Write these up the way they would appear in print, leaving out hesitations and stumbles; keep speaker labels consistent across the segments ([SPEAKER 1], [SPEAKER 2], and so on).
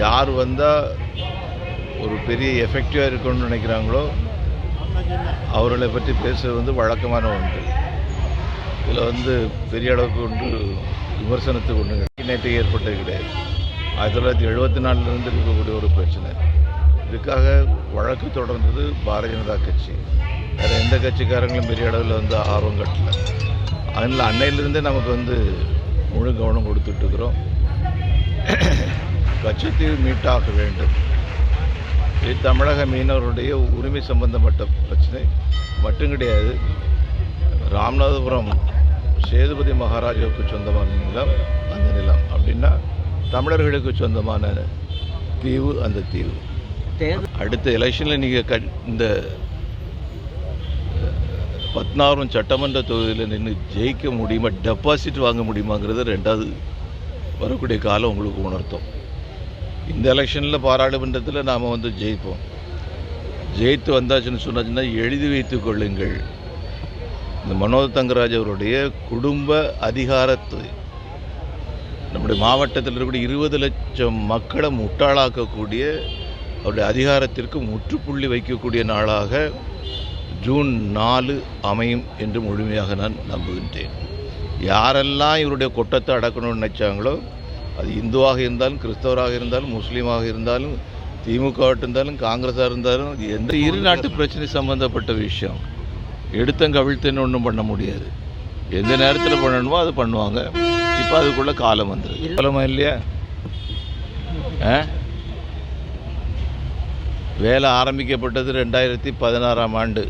[SPEAKER 1] யார் வந்தால் ஒரு பெரிய எஃபெக்டிவாக இருக்கணும்னு நினைக்கிறாங்களோ அவர்களை பற்றி பேசுவது வழக்கமான ஒன்று. இதில் பெரிய அளவுக்கு ஒன்று விமர்சனத்துக்கு ஒன்று நேற்று ஏற்பட்டது கிடையாது. 1974 இருக்கக்கூடிய ஒரு பிரச்சனை. இதுக்காக வழக்கு தொடர்ந்தது பாரதிய ஜனதா கட்சி. வேறு எந்த கட்சிக்காரங்களும் பெரிய அளவில் ஆர்வம் கட்டல. அதனால் அன்னையிலிருந்தே நமக்கு முழு கவனம் கொடுத்துட்ருக்குறோம். கச்சத்தீவு மீட்டாக வேண்டும். இது தமிழக மீனவருடைய உரிமை சம்பந்தப்பட்ட பிரச்சனை மட்டும் கிடையாது. ராமநாதபுரம் சேதுபதி மகாராஜாவுக்கு சொந்தமான நிலம், அந்த நிலம் அப்படின்னா தமிழர்களுக்கு சொந்தமான தீவு, அந்த தீவு. அடுத்த எலெக்ஷனில் நீங்கள் இந்த 16 சட்டமன்ற தொகுதியில் நின்று ஜெயிக்க முடியுமா, டெபாசிட் வாங்க முடியுமாங்கிறது ரெண்டாவது வரக்கூடிய காலம் உங்களுக்கு உணர்த்தும். இந்த எலெக்ஷனில் பாராளுமன்றத்தில் நாம் ஜெயிப்போம். ஜெயித்து வந்தாச்சுன்னு சொன்னாச்சுன்னா எழுதி வைத்து கொள்ளுங்கள், இந்த மனோஜ் தங்கராஜ் அவருடைய குடும்ப அதிகாரத்தை நம்முடைய மாவட்டத்தில் இருக்கக்கூடிய 20 லட்சம் மக்களை முட்டாளாக்கக்கூடிய அவருடைய அதிகாரத்திற்கு முற்றுப்புள்ளி வைக்கக்கூடிய நாளாக ஜூன் 4 அமையும் என்று முழுமையாக நான் நம்புகின்றேன். யாரெல்லாம் இவருடைய கொட்டத்தை அடக்கணும்னு நினைச்சாங்களோ, அது இந்துவாக இருந்தாலும், கிறிஸ்தவராக இருந்தாலும், முஸ்லீமாக இருந்தாலும், திமுக இருந்தாலும், காங்கிரஸாக இருந்தாலும், எந்த இரு நாட்டு பிரச்சனை சம்பந்தப்பட்ட விஷயம் எடுத்தங்கவிழ்த்துன்னு ஒன்றும் பண்ண முடியாது. எந்த நேரத்தில் பண்ணணுமோ அது பண்ணுவாங்க. இப்போ அதுக்குள்ள காலம் வந்துடுது. காலமா இல்லையா? வேலை ஆரம்பிக்கப்பட்டது 2016ஆம் ஆண்டு.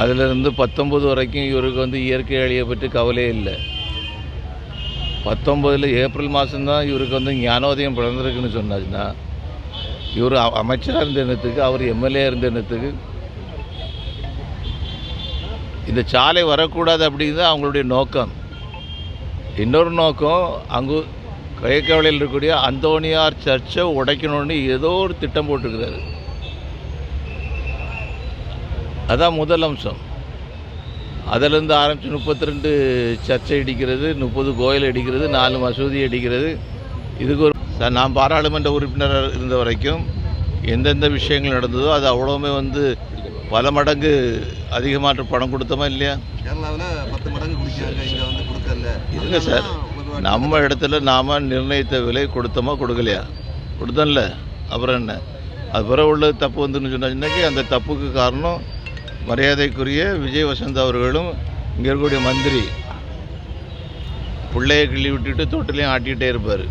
[SPEAKER 1] அதிலிருந்து 19 வரைக்கும் இவருக்கு இயற்கை அழியை பற்றி கவலையே இல்லை. 19 ஏப்ரல் மாதம்தான் இவருக்கு ஞானோதயம் பிறந்திருக்குன்னு சொன்னாச்சுன்னா, இவர் அமைச்சராக இருந்த எண்ணத்துக்கு, அவர் எம்எல்ஏ இருந்த எண்ணத்துக்கு இந்த சாலை வரக்கூடாது அப்படிங்கிறது அவங்களுடைய நோக்கம். இன்னொரு நோக்கம், அங்கு கைக்கவலையில் இருக்கக்கூடிய அந்தோனியார் சர்ச்சை உடைக்கணும்னு ஏதோ ஒரு திட்டம் போட்டிருக்கிறாரு. அதான் முதல் அம்சம். அதிலிருந்து ஆரம்பித்து 32 சர்ச்சை இடிக்கிறது, 30 கோயில் இடிக்கிறது, 4 மசூதி இடிக்கிறது. இதுக்கு ஒரு நான் பாராளுமன்ற உறுப்பினராக இருந்த வரைக்கும் எந்தெந்த விஷயங்கள் நடந்ததோ அது அவ்வளோவுமே பல மடங்கு அதிகமாக பணம் கொடுத்தோமா இல்லையா? இல்லைங்க சார், நம்ம இடத்துல நாம் நிர்ணயித்த விலை கொடுத்தோமா கொடுக்கலையா? கொடுத்தோம்ல. அப்புறம் என்ன? அது பிறகு உள்ள தப்பு சொன்னாச்சுன்னாக்கி அந்த தப்புக்கு காரணம் மரியாதைக்குரிய விஜய் வசந்த் அவர்களும் இங்கே இருக்கக்கூடிய மந்திரி பிள்ளையை கிள்ளி விட்டுட்டு தொட்டிலையும் ஆட்டிகிட்டே இருப்பார்.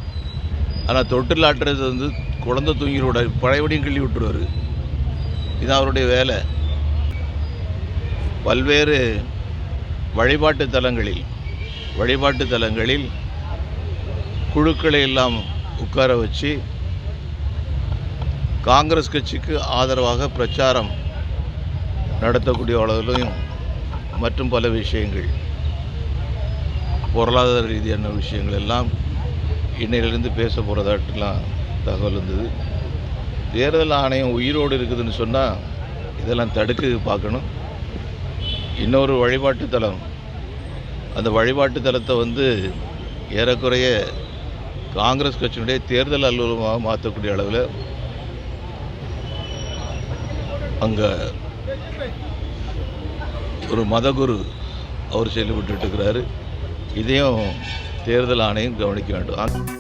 [SPEAKER 1] ஆனால் தொட்டில் ஆட்டுறது குழந்தை தூங்கிட பழையபடியும் கிள்ளி விட்டுருவார். இது அவருடைய வேலை. பல்வேறு வழிபாட்டு தலங்களில் குழுக்களை எல்லாம் உட்கார வச்சு காங்கிரஸ் கட்சிக்கு ஆதரவாக பிரச்சாரம் நடத்தக்கூடிய அளவிலும் மற்றும் பல விஷயங்கள், பொருளாதார ரீதியான விஷயங்கள் எல்லாம் இன்னையிலிருந்து பேச போகிறதாட்டெல்லாம் தகவல் இருந்தது. தேர்தல் ஆணையம் உயிரோடு இருக்குதுன்னு சொன்னால் இதெல்லாம் தடுக்க பார்க்கணும். இன்னொரு வழிபாட்டு தலம், அந்த வழிபாட்டு தலத்தை ஏறக்குறைய காங்கிரஸ் கட்சியினுடைய தேர்தல் அலுவலகமாக மாற்றக்கூடிய அளவில் அங்கே ஒரு மதகுரு அவர் செயல்பட்டு இருக்கிறாரு. இதையும் தேர்தல் ஆணையம் கவனிக்க வேண்டும்.